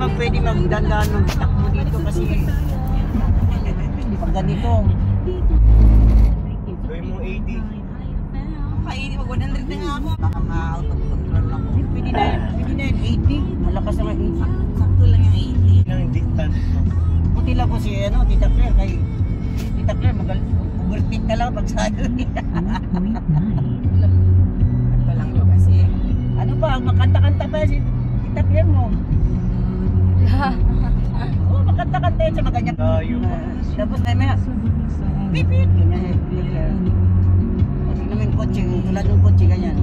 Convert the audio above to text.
Pwede magdandaan ng takbo dito kasi pag ganito. Gawin mo 80. Kainin mag 100 na nga ako. Baka ma-out of control lang. Pwede na yun, 80. Malakas naman 80. Sakto lang yung 80. Yung distance mo. Puti lang ko si Tita Claire kay Tita Claire overtake na lang pag sayo niya. Ito lang yun kasi. Ano ba, makanta-kanta pa si Tita Claire mo? Oo, makanta-kanta yun sa maganyang. Tayo pa. Tapos na may pipit. Ganyan. Pag naman kotse, tulad ng kotse ganyan.